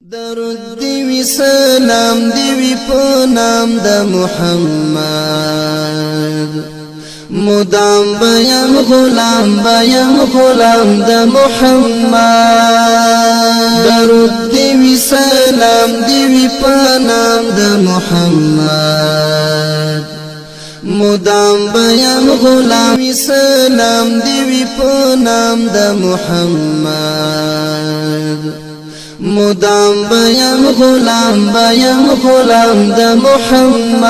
درود دی سلام دی په نام د محمد مدام بیان غلام د محمد درود دی سلام دی په نام د محمد مدام بیان غلام سلام دی په نام د محمد مدام بیان غلام د محمد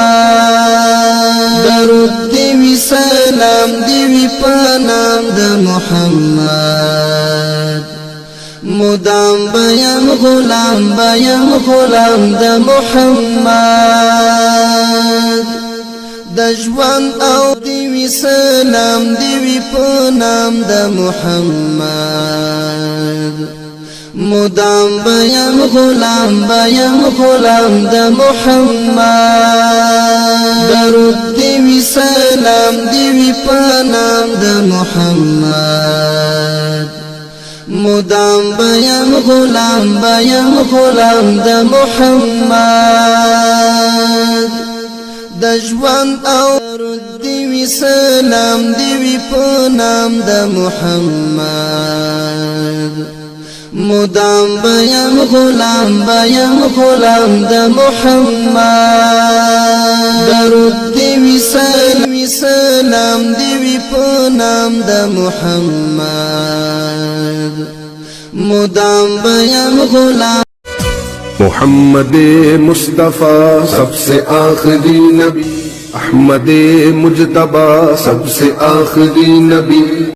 درود دی سلام دی په نام د محمد مدام بیان غلام د محمد د ژوند او دی سلام دی په نام د محمد مدام بیان غلام د محمد درود دی سلام دی په نام د محمد مدام بیان غلام د محمد د ژوند او درود دی سلام دی په نام د محمد مدام بیان غلام د محمد درود دی سلام دی په نام د محمد مدام بیان غلام محمد मुस्तफ़ा सबसे आखिरी नबी, अहमद मुजतबा सबसे आखिरी नबी।